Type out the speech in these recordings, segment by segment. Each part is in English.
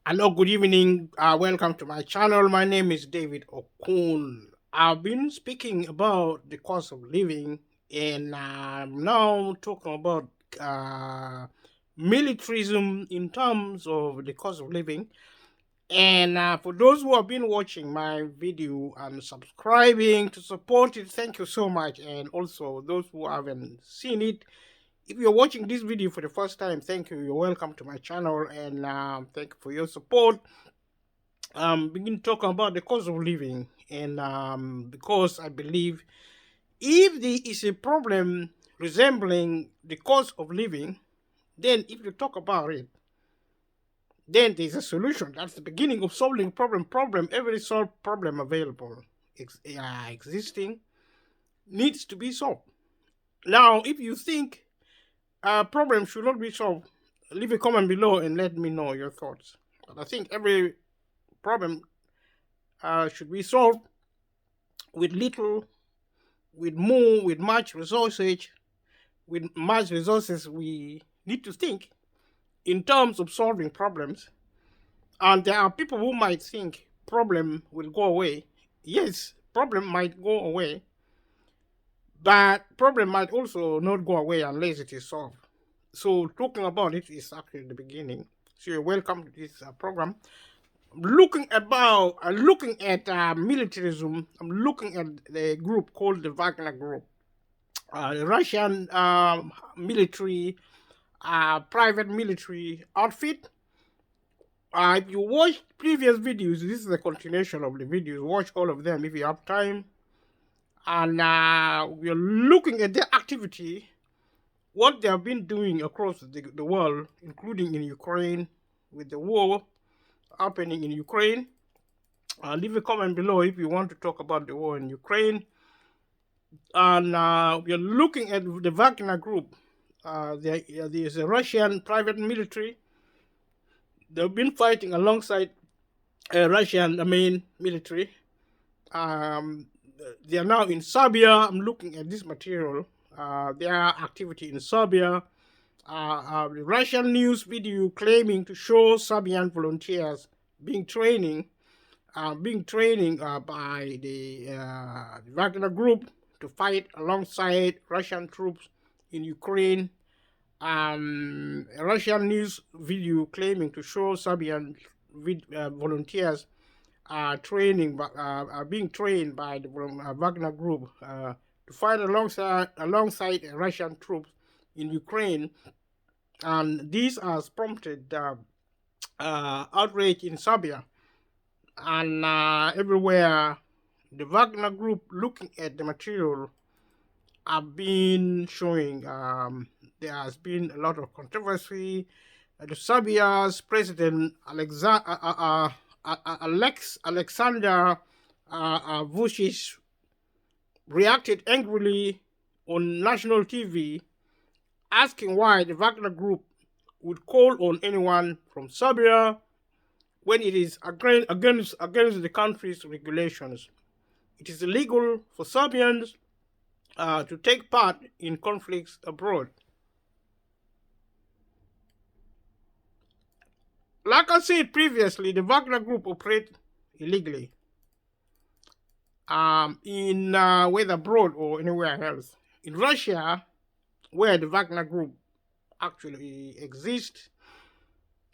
Hello, good evening. Welcome to my channel. My name is David Okun. I've been speaking about the cost of living, and I'm now talking about uh, militarism in terms of the cost of living. And for those who have been watching my video and subscribing to support it, thank you so much. And also those who haven't seen it, if you're watching this video for the first time, thank you. You're welcome to my channel, and thank you for your support. Begin talking about the cost of living, and because I believe if there is a problem resembling the cost of living, then if you talk about it, then there's a solution. That's the beginning of solving problem. Every solved problem available existing needs to be solved. Now if you think a problem should not be solved, leave a comment below and let me know your thoughts. But I think every problem should be solved with little, with more, with much resources. With much resources, we need to think in terms of solving problems. And there are people who might think problem will go away. Yes, problem might go away, but problem might also not go away unless it is solved. So talking about it is actually the beginning. So you're welcome to this program. Looking at militarism. I'm looking at the group called the Wagner Group, the Russian military, private military outfit. If you watch previous videos, this is the continuation of the videos. Watch all of them if you have time. And we're looking at their activity, what they have been doing across the world, including in Ukraine, with the war happening in Ukraine. Leave a comment below if you want to talk about the war in Ukraine. And we're looking at the Wagner Group. There's a Russian private military. They've been fighting alongside Russian main military. Um, they are now in Serbia. I'm looking at this material. Their activity in Serbia. The Russian news video claiming to show Serbian volunteers being training by the Wagner Group to fight alongside Russian troops in Ukraine. A Russian news video claiming to show Serbian volunteers are being trained by the Wagner Group to fight alongside Russian troops in Ukraine, and this has prompted outrage in Serbia and everywhere. The Wagner Group, looking at the material, have been showing there has been a lot of controversy. The Serbia's president Alexander Vucic reacted angrily on national TV, asking why the Wagner Group would call on anyone from Serbia when it is against the country's regulations. It is illegal for Serbians to take part in conflicts abroad. Like I said previously, the Wagner Group operates illegally in whether abroad or anywhere else. In Russia, where the Wagner Group actually exists,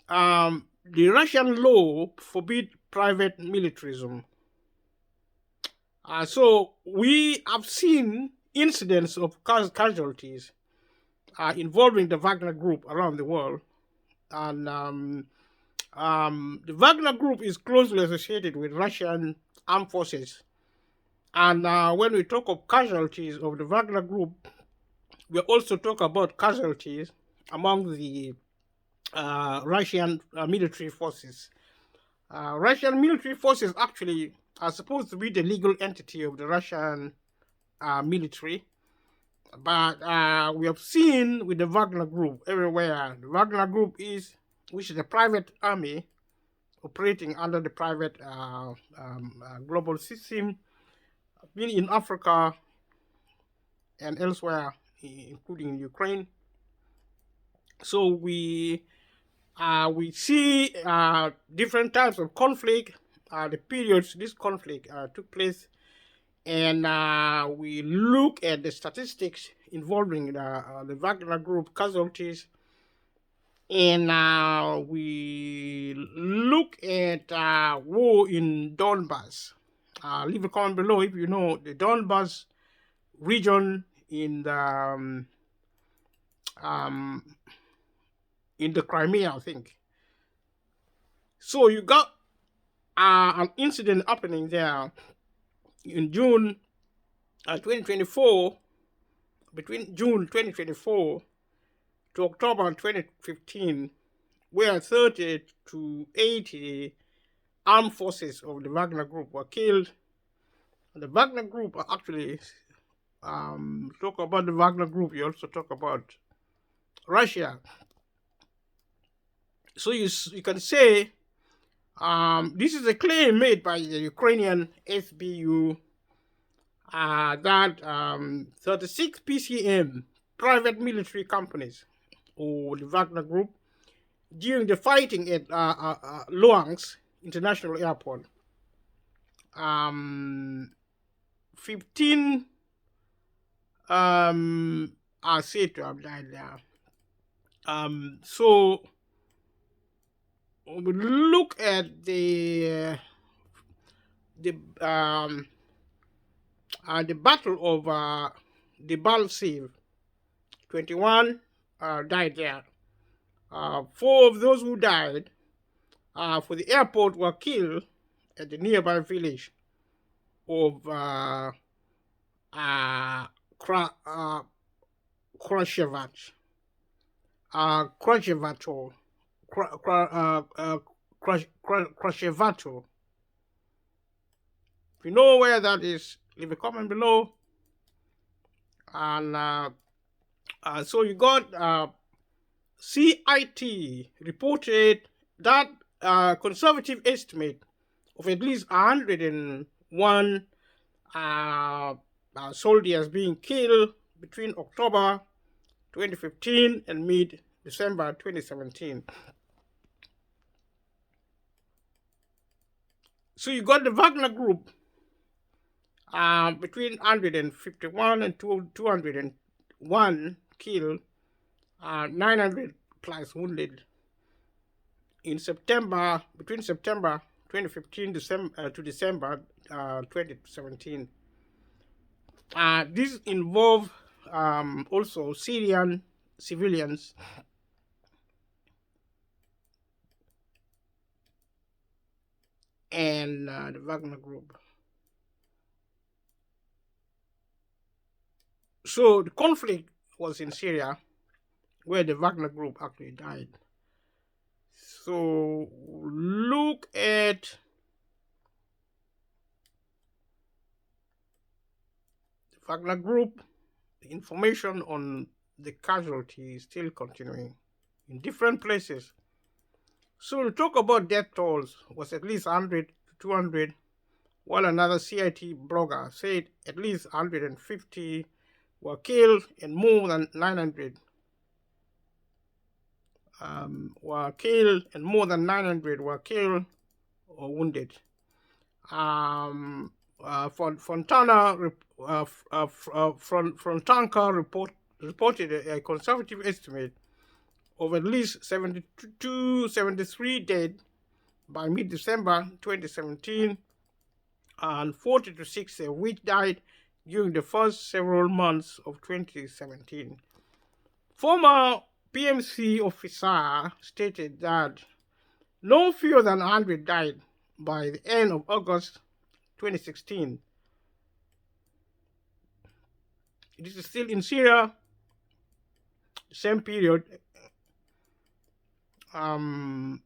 the Russian law forbids private militarism. So we have seen incidents of casualties involving the Wagner Group around the world. And the Wagner Group is closely associated with Russian armed forces. And when we talk of casualties of the Wagner Group, we also talk about casualties among the Russian military forces. Russian military forces actually are supposed to be the legal entity of the Russian military. But we have seen with the Wagner Group everywhere. The Wagner Group which is a private army operating under the private global system, been in Africa and elsewhere, including Ukraine. So we we see different types of conflict, the periods this conflict took place, and we look at the statistics involving the Wagner Group casualties, and we look at war in Donbass. Leave a comment below if you know the Donbass region um, in the Crimea, I think. So you got an incident happening there in June 2024, between June 2024 to October 2015, where 30 to 80 armed forces of the Wagner Group were killed. The Wagner Group actually, talk about the Wagner Group, you also talk about Russia. So you can say this is a claim made by the Ukrainian SBU that 36 PCM private military companies or the Wagner Group during the fighting at Luhansk International Airport, 15 are said to have died there. So we look at the battle of the Balsiv. 21 died there. 4 of those who died for the airport were killed at the nearby village of Krashevato. Krashevato. If you know where that is, leave a comment below. And so you got CIT reported that conservative estimate of at least 101 soldiers being killed between October 2015 and mid-December 2017. So you got the Wagner Group between 151 and 201 killed, 900 plus wounded in September, between September 2015 to December 2017. This involve also Syrian civilians and the Wagner Group. So the conflict was in Syria, where the Wagner Group actually died. So look at the Wagner Group. The information on the casualty is still continuing in different places. So we'll talk about death tolls was at least 100 to 200, while another CIT blogger said at least 150 were killed and more than 900 were killed, and more than 900 were killed or wounded. Fontanka reported a conservative estimate of at least 72, 73 dead by mid-December 2017, and 40 to 60 of which died during the first several months of 2017. Former PMC officer stated that no fewer than 100 died by the end of August 2016. This is still in Syria, same period. One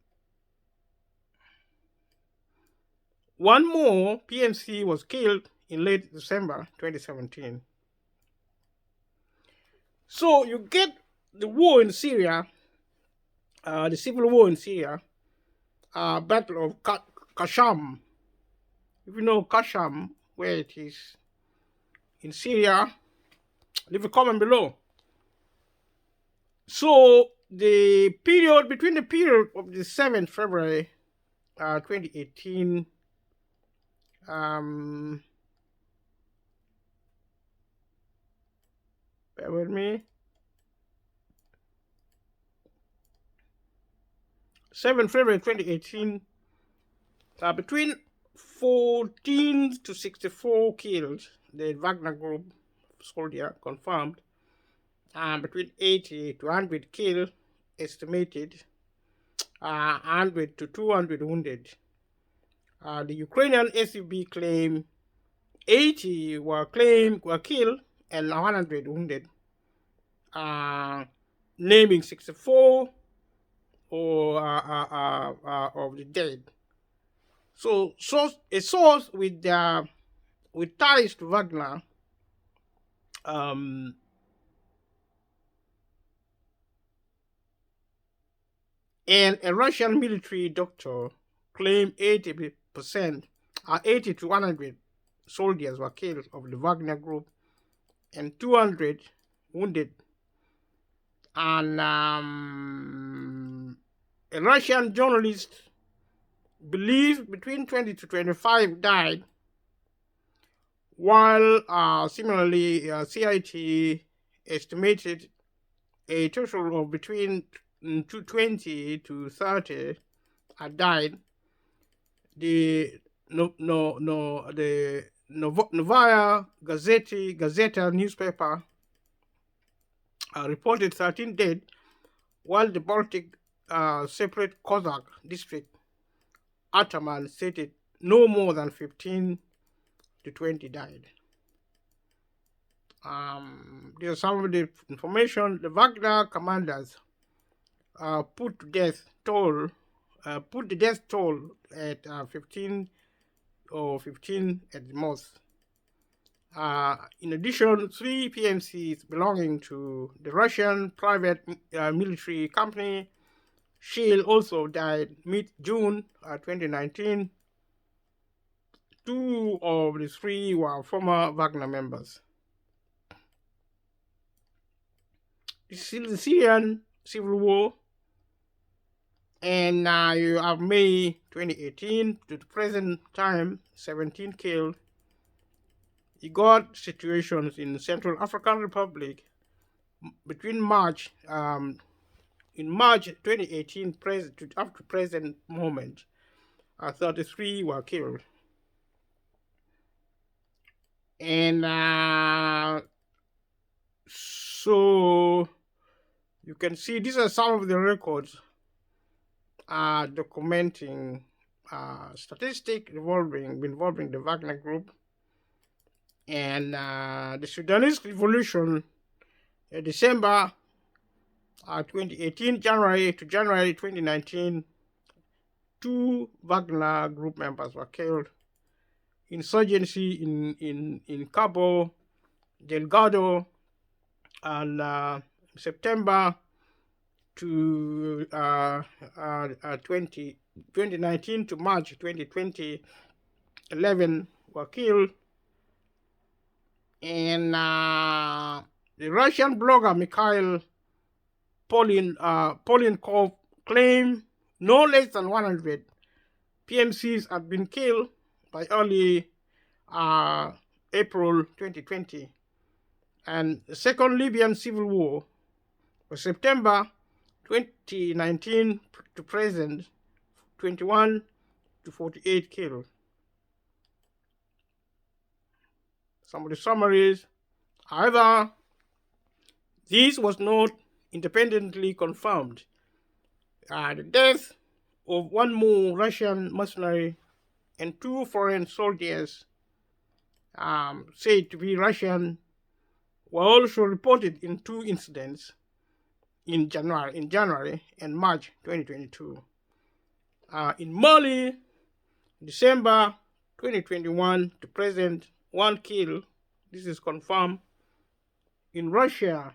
more PMC was killed in late December 2017. So you get the war in Syria, the civil war in Syria, Battle of Kasham. If you know Kasham, where it is in Syria, leave a comment below. So the period between the period of the 7th February 2018 bear with me, 7th February 2018, between 14 to 64 killed, the Wagner Group soldier confirmed, between 80 to 100 killed, estimated, 100 to 200 wounded. The Ukrainian SUB claim 80 were killed and 100 wounded, naming 64 of the dead. So a source with ties to Wagner and a Russian military doctor claimed 80% 80 to 100 soldiers were killed of the Wagner Group and 200 wounded. And a Russian journalist believes between 20 to 25 died, while similarly CIT estimated a total of between 20 to 30 had died. The Novaya Gazeta newspaper reported 13 dead, while the Baltic separate Cossack district Ataman stated no more than 15 to 20 died. These are some of the information. The Wagner commanders put the death toll at 15 or 15 at the most. In addition, 3 PMCs belonging to the Russian private military company Shield also died mid-June 2019. 2 of the 3 were former Wagner members. The Syrian civil war, and you have May 2018 to the present time, 17 killed. You got situations in Central African Republic between March, in March 2018, up to present moment, 33 were killed. And so you can see these are some of the records documenting statistics involving the Wagner Group and the Sudanese Revolution, December 2018, January to January 2019, 2 Wagner Group members were killed. Insurgency in Cabo Delgado, and September to 2019 to March 2020, 11 were killed. And the Russian blogger Mikhail Polinkov claimed no less than 100 PMCs had been killed by early April 2020. And the Second Libyan Civil War was September 2019 to present, 21 to 48 killed. Some of the summaries. However, this was not independently confirmed. The death of 1 more Russian mercenary and 2 foreign soldiers said to be Russian were also reported in 2 incidents in January and March 2022. In Mali, December 2021 to present, 1 kill. This is confirmed. In Russia,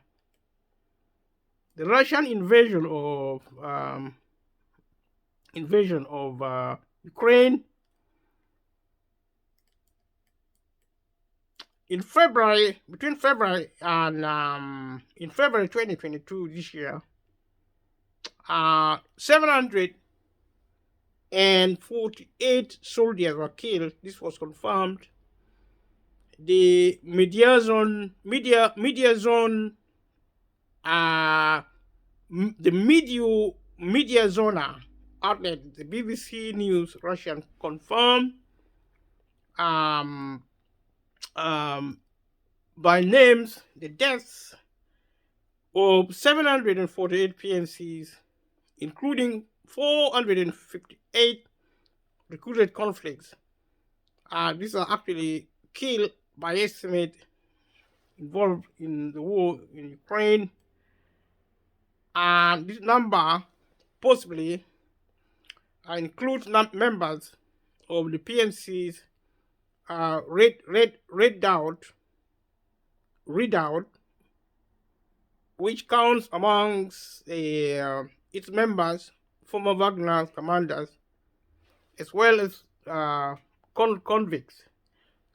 the Russian invasion of Ukraine in February 2022 this year, 748 soldiers were killed. This was confirmed. The media zone, uh, media zona outlet, the BBC News Russian confirmed um, um, by names the deaths of 748 PNCs, including 458 recruited conflicts. These are actually killed by estimate involved in the war in Ukraine. And this number possibly includes members of the PNC's Redoubt, which counts amongst its members former Wagner commanders, as well as convicts.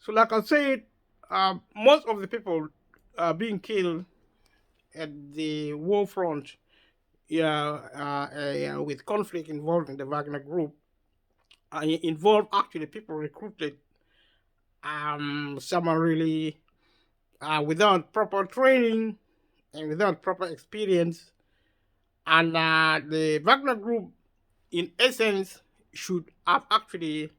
So, like I said, most of the people being killed at the war front, with conflict involving the Wagner group, involved actually people recruited summarily, without proper training and without proper experience. And the Wagner group, in essence, should have actually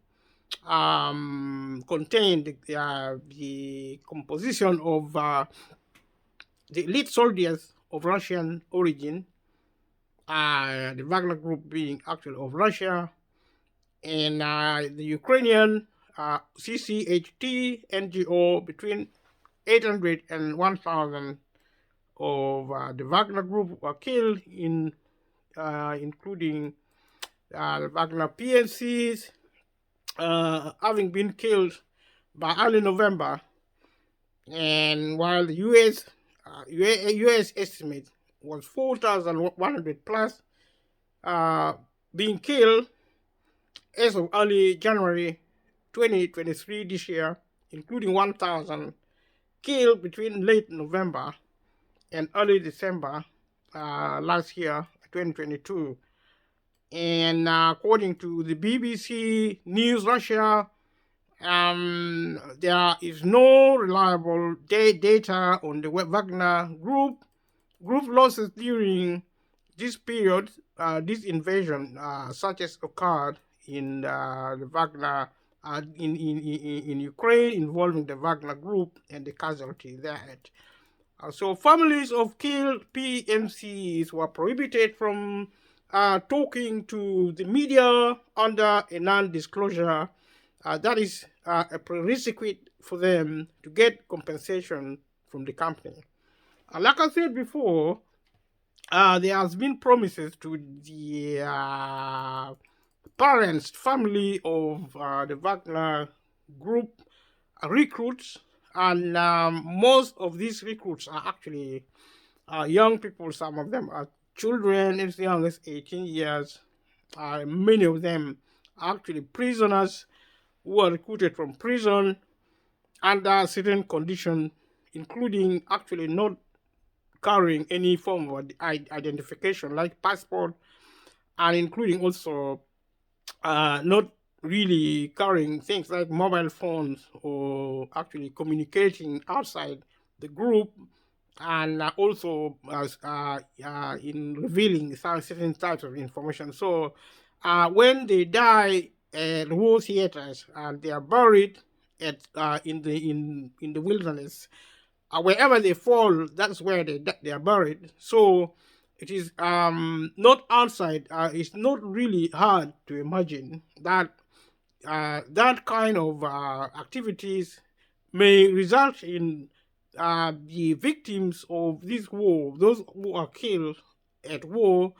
contained the composition of the elite soldiers of Russian origin, the Wagner group being actually of Russia, and the Ukrainian CCHT NGO, between 800 and 1,000 of the Wagner group were killed, including the Wagner PNCs having been killed by early November. And while the US estimate was 4,100 plus being killed as of early January 2023 this year, including 1,000 killed between late November and early December last year, 2022. And according to the BBC News Russia, there is no reliable data on the Wagner group losses during this period, this invasion, such as occurred in the Wagner in Ukraine, involving the Wagner group and the casualty there. So families of killed PMCs were prohibited from talking to the media under a non-disclosure. That is a prerequisite for them to get compensation from the company. Like I said before, there has been promises to the parents, family of the Wagner group recruits, and most of these recruits are actually young people. Some of them are children as young as 18 years. Many of them are actually prisoners who are recruited from prison under certain conditions, including actually not carrying any form of identification like passport, and including also not really carrying things like mobile phones or actually communicating outside the group, and also in revealing certain types of information. So when they die at war theaters, they are buried in the wilderness. Wherever they fall, that's where they are buried. So it is not outside. It's not really hard to imagine that that kind of activities may result in the victims of this war, those who are killed at war,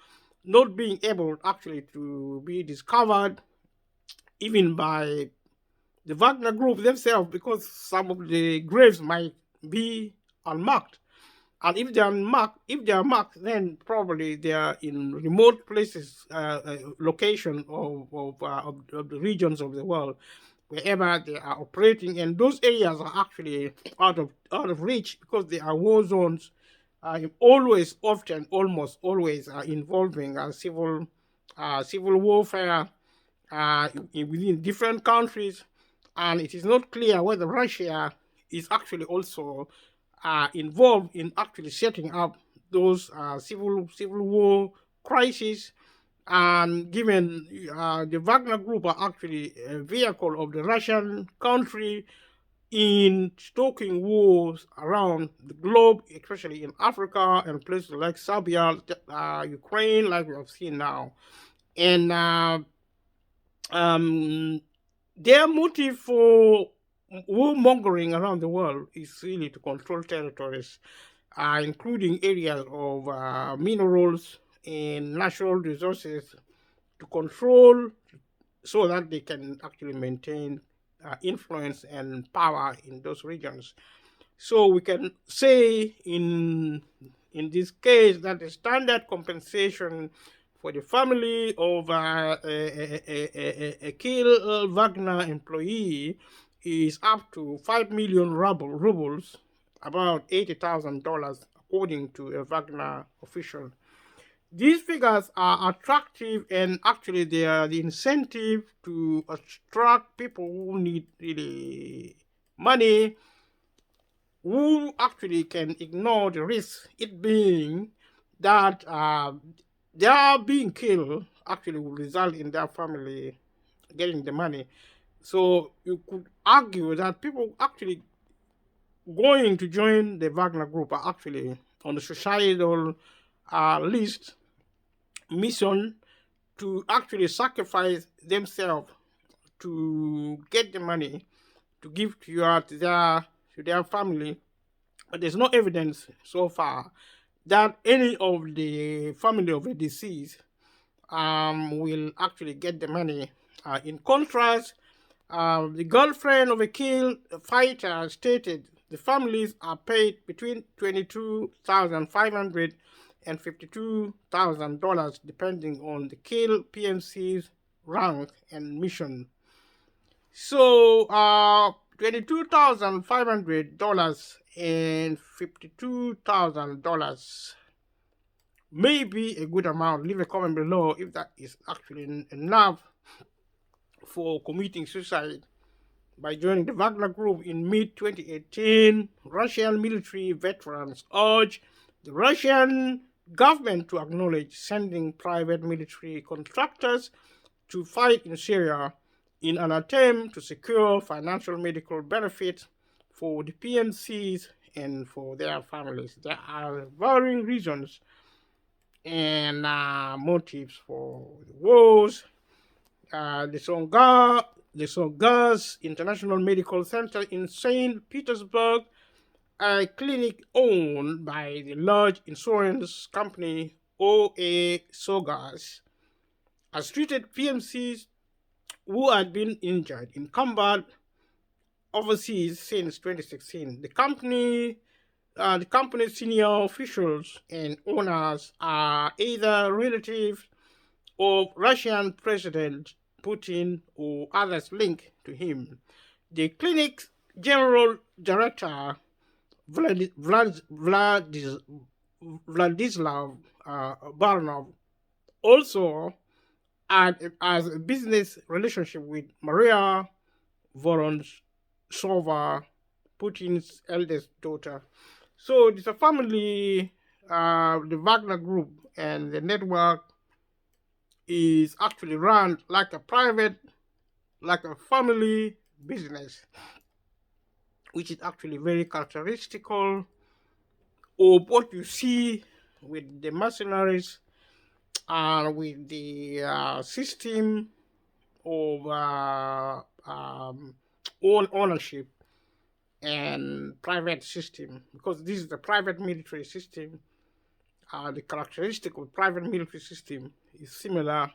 not being able actually to be discovered even by the Wagner group themselves, because some of the graves might be unmarked. And if they are marked, then probably they are in remote places, location of the regions of the world, wherever they are operating, and those areas are actually out of reach because they are war zones, always, often, almost always involving civil warfare within different countries, and it is not clear whether Russia is actually also involved in actually setting up those civil war crises. And given the Wagner Group are actually a vehicle of the Russian country in stoking wars around the globe, especially in Africa and places like Serbia, Ukraine, like we have seen now. And um, their motive for warmongering around the world is really to control territories, including areas of minerals and natural resources, to control so that they can actually maintain influence and power in those regions. So we can say in this case that the standard compensation for the family of a killed Wagner employee is up to 5 million rubles, about $80,000, according to a Wagner official. These figures are attractive, and actually they are the incentive to attract people who need really money, who actually can ignore the risk, it being that their being killed actually will result in their family getting the money. So you could argue that people actually going to join the Wagner Group are actually on the societal list mission to actually sacrifice themselves to get the money to give to their family. But there's no evidence so far that any of the family of the deceased will actually get the money. In contrast, the girlfriend of a killed fighter stated the families are paid between $22,500 and $52,000 depending on the killed PMC's rank and mission. So, $22,500 and $52,000 may be a good amount. Leave a comment below if that is actually enough for committing suicide. By joining the Wagner Group in mid-2018, Russian military veterans urged the Russian government to acknowledge sending private military contractors to fight in Syria in an attempt to secure financial medical benefits for the PMCs and for their families. There are varying reasons and motives for the wars. The Songas International Medical Center in St. Petersburg, a clinic owned by the large insurance company OA Sogas, has treated PMCs who had been injured in combat overseas since 2016. The company's senior officials and owners are either relatives of Russian President Putin or others linked to him. The clinic's general director, Vladislav Barnov, also has a business relationship with Maria Vorontsova, Putin's eldest daughter. So it's a family, the Wagner Group and the network is actually run like a family business, which is actually very characteristical of what you see with the mercenaries and with the system of ownership and private system, because this is the private military system. The characteristic of private military system is similar.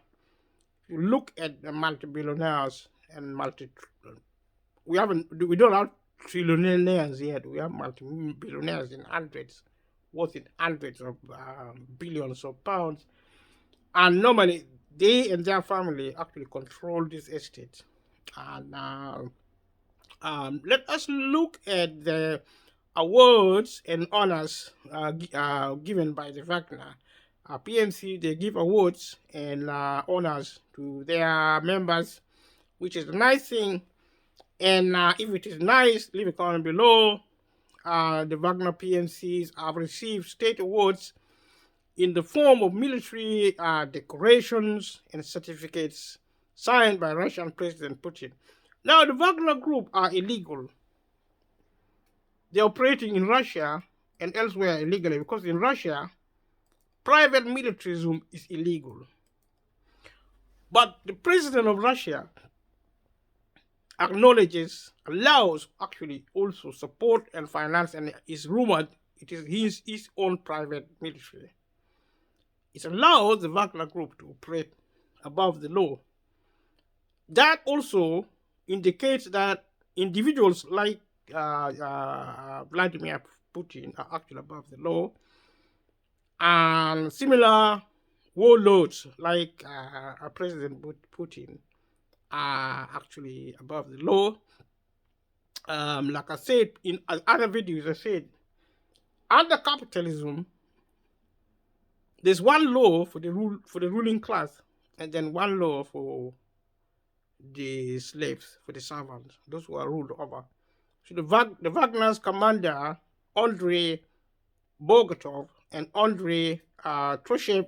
You look at the multi-billionaires and we don't have trillionaires yet. We have multi-billionaires in hundreds, worth in hundreds of billions of pounds. And normally, they and their family actually control this estate. And let us look at the awards and honors given by the Wagner. PMC, they give awards and honors to their members, which is a nice thing. And if it is nice, leave a comment below. The Wagner PMCs have received state awards in the form of military decorations and certificates signed by Russian President Putin. Now, the Wagner Group are illegal. They're operating in Russia and elsewhere illegally, because in Russia, private militarism is illegal. But the president of Russia acknowledges, allows, actually also support and finance, and is rumored it is his own private military. It allows the Wagner Group to operate above the law. That also indicates that individuals like Vladimir Putin are actually above the law, and similar warlords like President Putin are actually above the law. Like I said in other videos, I said under capitalism, there's one law for the ruling class, and then one law for the slaves, for the servants, those who are ruled over. So the Wagner's commander, Andrei Bogatov and Andrei Troshev,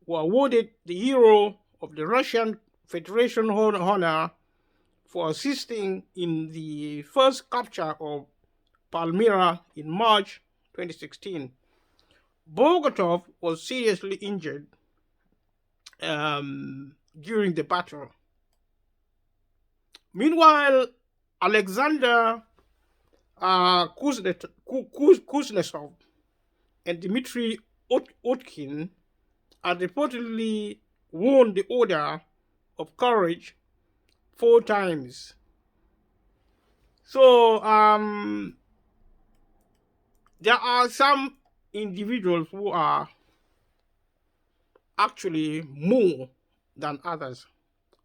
were awarded the Hero of the Russian Federation honor for assisting in the first capture of Palmyra in March 2016. Bogatov was seriously injured during the battle. Meanwhile, Alexander Kuznetsov and Dmitry Utkin had reportedly won the Order of Courage 4 times. So there are some individuals who are actually more than others.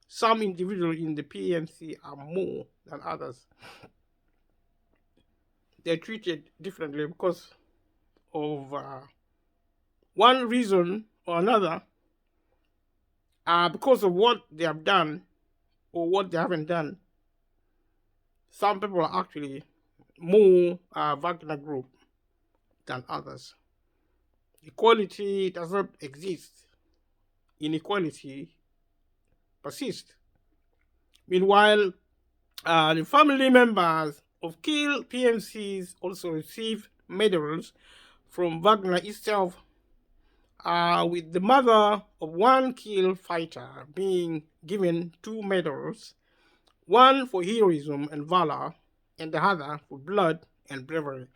Some individuals in the PMC are more than others. They're treated differently because of one reason or another, because of what they have done or what they haven't done. Some people are actually more Wagner Group than others. Equality does not exist. Inequality persists. Meanwhile, the family members of killed PMCs also receive medals from Wagner itself, with the mother of one killed fighter being given 2 medals, one for heroism and valor, and the other for blood and bravery.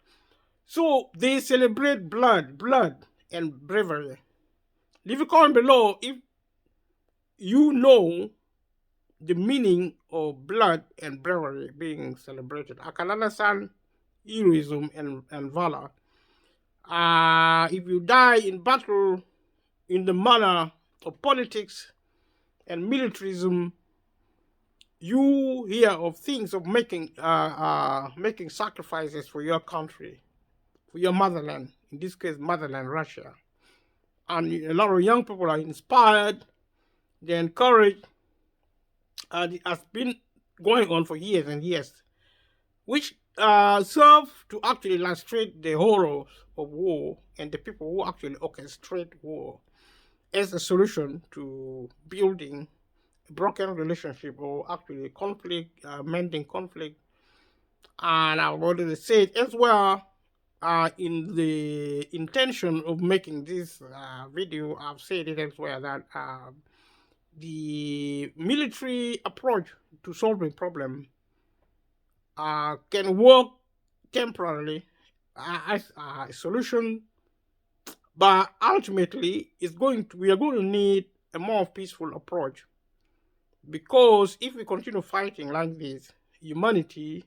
So they celebrate blood and bravery. Leave a comment below if you know the meaning of blood and bravery being celebrated. I can understand heroism and valor. If you die in battle in the manner of politics and militarism, you hear of things of making sacrifices for your country, for your motherland, in this case motherland Russia. And a lot of young people are inspired, they're encouraged, and it has been going on for years and years, which serve to actually illustrate the horrors of war and the people who actually orchestrate war as a solution to building a broken relationship or actually conflict, mending conflict. And I've already said as well, in the intention of making this video, I've said it as well that the military approach to solving problem can work temporarily as a solution, but ultimately we are going to need a more peaceful approach, because if we continue fighting like this, humanity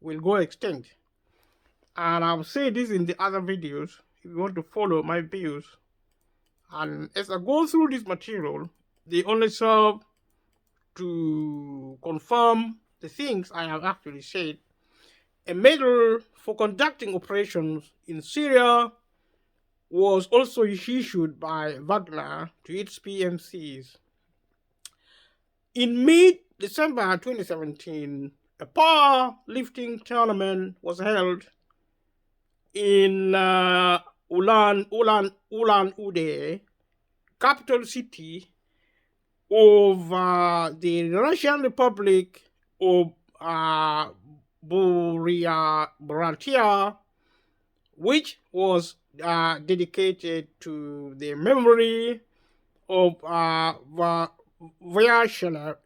will go extinct. And I've said this in the other videos. If you want to follow my views, and as I go through this material, they only serve to confirm the things I have actually said. A medal for conducting operations in Syria was also issued by Wagner to its PMCs. In mid-December 2017, a powerlifting tournament was held in Ulan-Ude, capital city of the Russian Republic of Buryatia, which was dedicated to the memory of Vyacheslav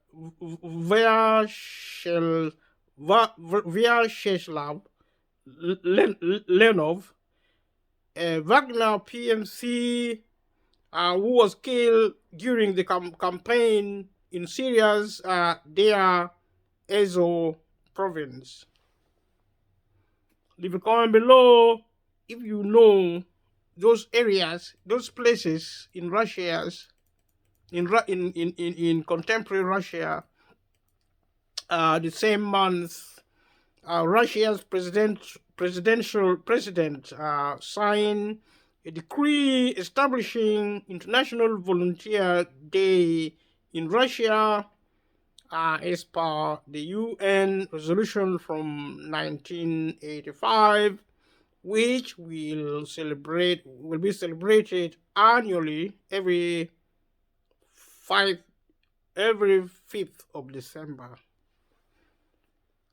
Lenov, a Wagner PMC who was killed during the campaign in Syria's Deir Ezzor province. Leave a comment below if you know those areas, those places in Russia, in contemporary Russia. The same month, Russia's president signed a decree establishing International Volunteer Day in Russia, as per the UN resolution from 1985, which will be celebrated annually every 5th of December.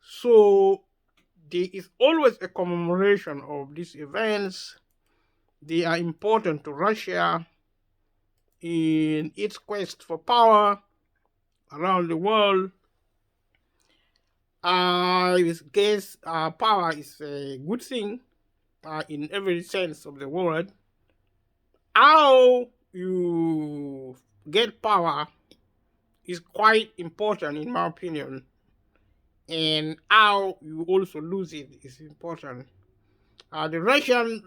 So there is always a commemoration of these events. They are important to Russia in its quest for power around the world. I guess power is a good thing in every sense of the word. How you get power is quite important, in my opinion, and how you also lose it is important. The Russian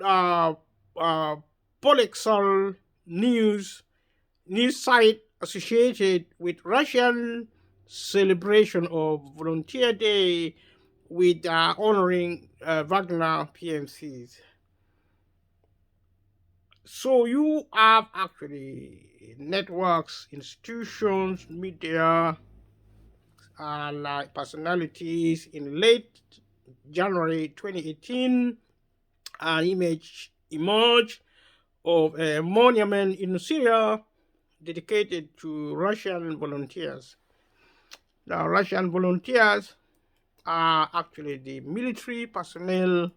Polexol news site associated with Russian celebration of Volunteer Day with honoring Wagner PMCs. So you have actually networks, institutions, media, like personalities. In late January 2018, an image emerged of a monument in Syria dedicated to Russian volunteers. Now, Russian volunteers are actually the military personnel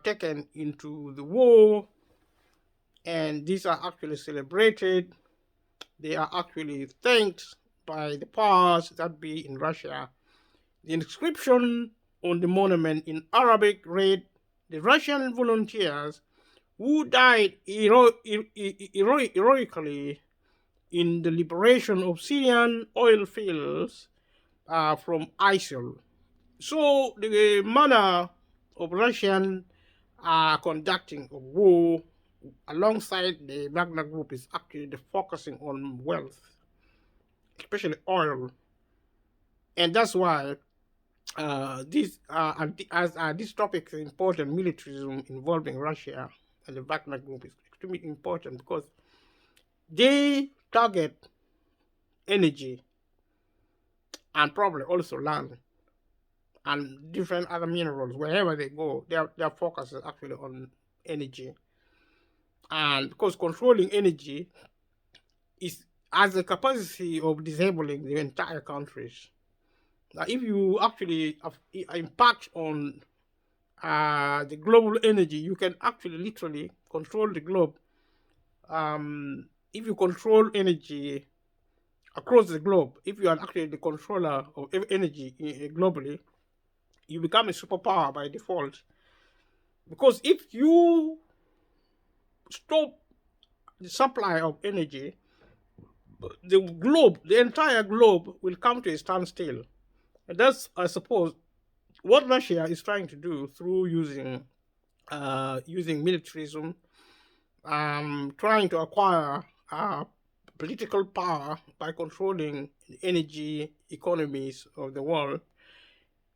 taken into the war, and these are actually celebrated. They are actually thanked by the powers that be in Russia. The inscription on the monument in Arabic read, "The Russian volunteers who died heroically in the liberation of Syrian oil fields from ISIL." So the manner of Russian conducting a war alongside the Wagner Group is actually focusing on wealth, especially oil, and that's why this topic is important. Militarism involving Russia and the Wagner Group is extremely important because they target energy and probably also land and different other minerals. Wherever they go, their focus is actually on energy. And because controlling energy has the capacity of disabling the entire countries. Now, if you actually impact on the global energy, you can actually literally control the globe. If you control energy across the globe, if you are actually the controller of energy globally, you become a superpower by default. Because if you stop the supply of energy, the entire globe will come to a standstill. And that's, I suppose, what Russia is trying to do through using militarism, trying to acquire political power by controlling the energy economies of the world.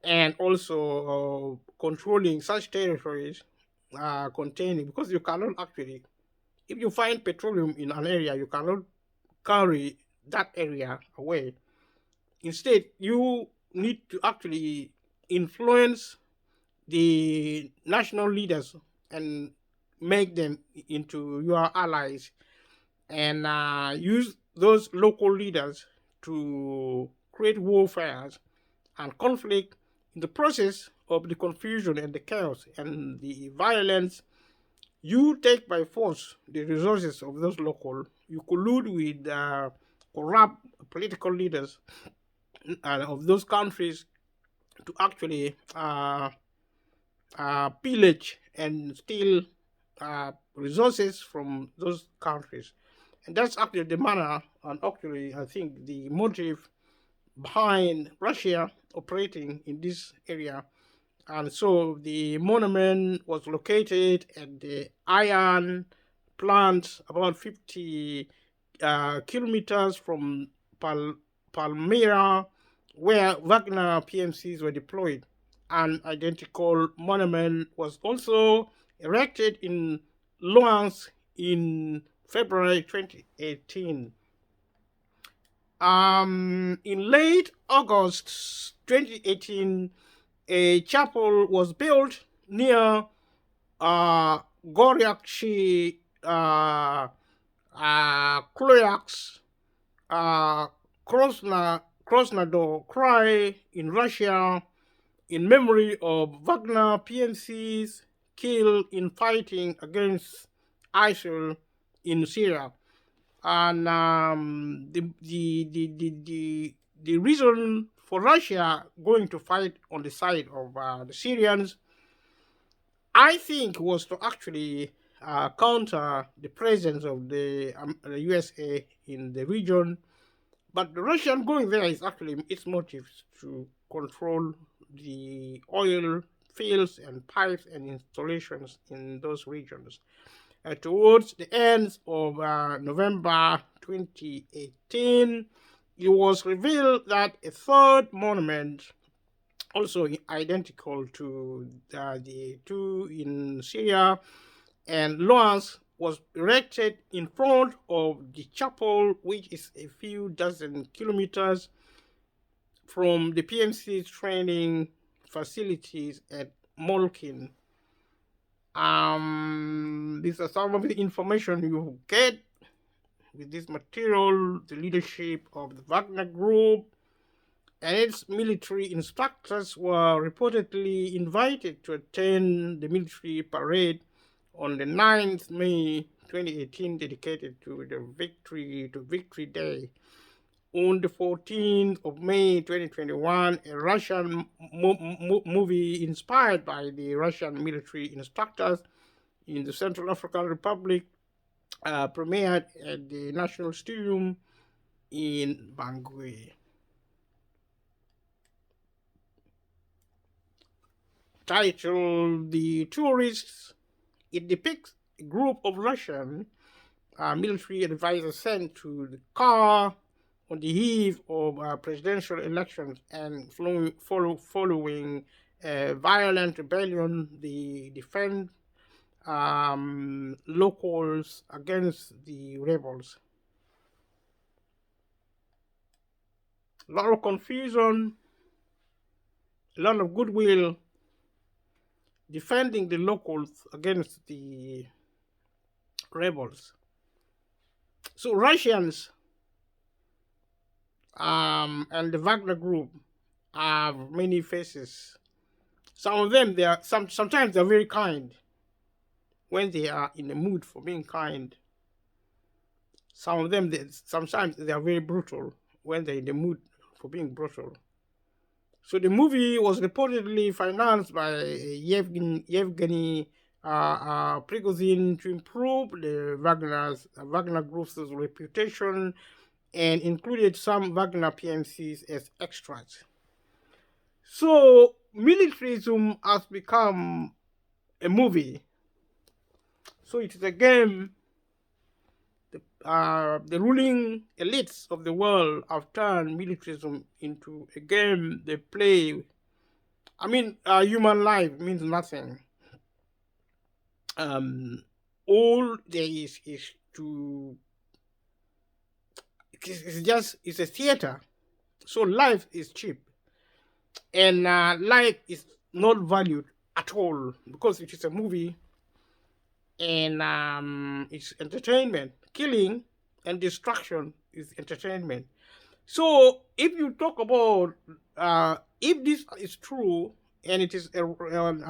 and also controlling such territories containing, because you cannot actually, if you find petroleum in an area, you cannot carry that area away. Instead, you need to actually influence the national leaders and make them into your allies, and use those local leaders to create warfare and conflict. In the process of the confusion and the chaos and the violence, you take by force the resources of those local. You collude with corrupt political leaders of those countries to actually pillage and steal resources from those countries. And that's actually the manner, and actually, I think, the motive behind Russia operating in this area. And so the monument was located at the iron plant about 50 kilometers from Palmyra, where Wagner PMCs were deployed. An identical monument was also erected in Luhansk in February 2018. In late August 2018, a chapel was built near Goryakshi Kloyaks Krasnodar Krai in Russia, in memory of Wagner PMCs killed in fighting against ISIL in Syria. And the reason for Russia going to fight on the side of the Syrians, I think, was to actually counter the presence of the USA in the region. But the Russian going there is actually its motives to control the oil fields and pipes and installations in those regions. Towards the end of November 2018, it was revealed that a third monument, also identical to the two in Syria and Luhansk, was erected in front of the chapel, which is a few dozen kilometers from the PMC training facilities at Molkin. These are some of the information you get with this material. The leadership of the Wagner Group and its military instructors were reportedly invited to attend the military parade on the 9th May 2018, dedicated to the Victory Day. On the 14th of May 2021, a Russian movie inspired by the Russian military instructors in the Central African Republic premiered at the National Stadium in Bangui. Titled The Tourists, it depicts a group of Russian military advisors sent to the car on the eve of presidential elections and following a violent rebellion, they defend locals against the rebels. A lot of confusion, a lot of goodwill, defending the locals against the rebels. So Russians and the Wagner Group have many faces. Some of them, sometimes they're very kind when they are in the mood for being kind. Some of them, sometimes they are very brutal when they're in the mood for being brutal. So the movie was reportedly financed by Yevgeny Prigozhin to improve the Wagner Group's reputation, and included some Wagner PMCs as extras. So militarism has become a movie. So it is a game. The ruling elites of the world have turned militarism into a game they play I mean, human life means nothing. Um, all there is to it's a theater. So life is cheap, and life is not valued at all because it is a movie, and it's entertainment. Killing and destruction is entertainment. So if you talk about if this is true and it is recorded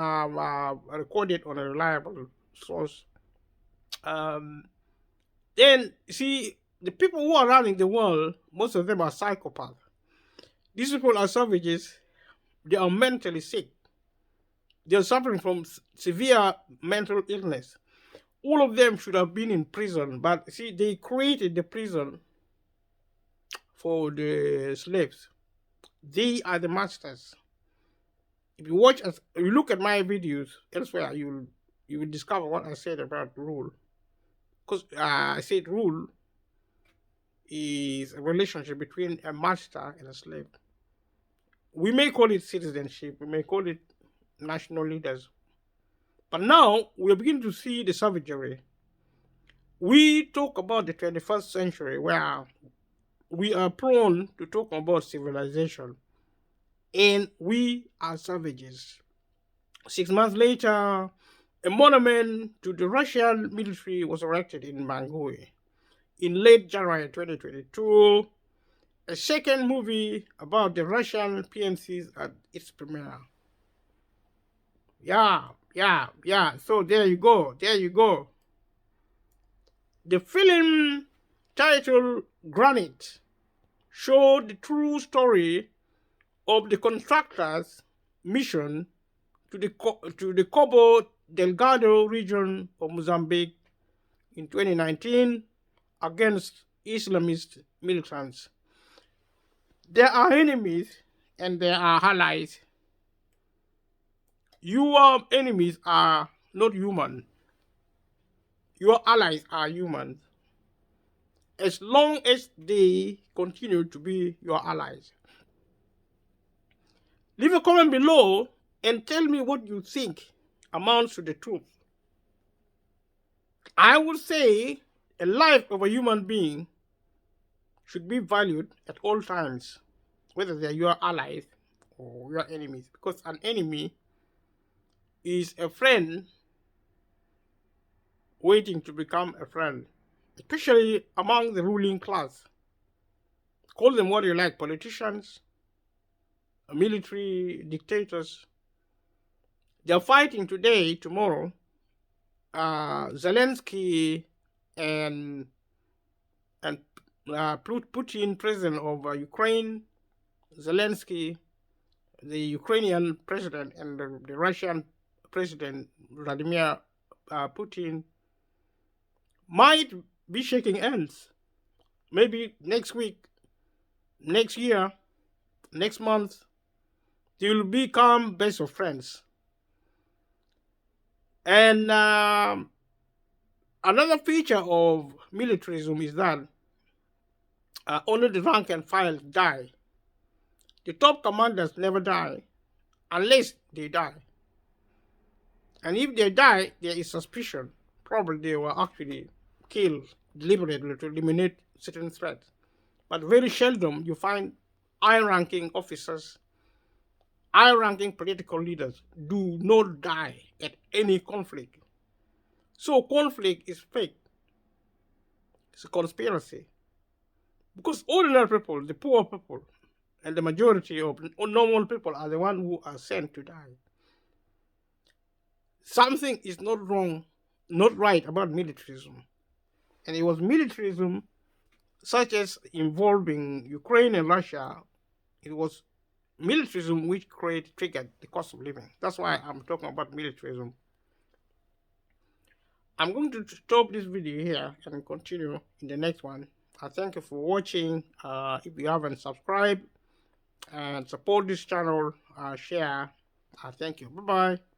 on a reliable source, um, then see the people who are running the world, most of them are psychopaths. These people are savages. They are mentally sick. They are suffering from severe mental illness. All of them should have been in prison, but see, they created the prison for the slaves. They are the masters. If you watch, if you look at my videos elsewhere, you will discover what I said about rule. Because I said rule is a relationship between a master and a slave. We may call it citizenship, we may call it national leaders, but now we are beginning to see the savagery. We talk about the 21st century where we are prone to talk about civilization, and we are savages. 6 months later, a monument to the Russian military was erected in Bangui. In late January 2022, a second movie about the Russian PMCs at its premiere. Yeah. So there you go. There you go. The film titled Granite showed the true story of the contractor's mission to the Cabo Delgado region of Mozambique in 2019 against Islamist militants. There are enemies and there are allies. Your enemies are not human. Your allies are human. As long as they continue to be your allies. Leave a comment below and tell me what you think amounts to the truth. I would say a life of a human being should be valued at all times, whether they are your allies or your enemies, because an enemy is a friend waiting to become a friend, especially among the ruling class. Call them what you like, politicians, military dictators. They're fighting today, tomorrow. Zelensky and Putin, president of Ukraine, Zelensky, the Ukrainian president, and the Russian president, Vladimir Putin, might be shaking hands. Maybe next week, next year, next month, they will become best of friends. And another feature of militarism is that only the rank and file die. The top commanders never die unless they die. And if they die, there is suspicion. Probably they were actually killed deliberately to eliminate certain threats. But very seldom you find high-ranking officers, high-ranking political leaders do not die at any conflict. So conflict is fake. It's a conspiracy. Because ordinary people, the poor people, and the majority of normal people are the ones who are sent to die. Something is not wrong, not right about militarism. And it was militarism such as involving Ukraine and Russia. It was militarism which triggered the cost of living. That's why I'm talking about militarism. I'm going to stop this video here and continue in the next one. I thank you for watching. If you haven't subscribed and support this channel, share. Thank you. Bye-bye.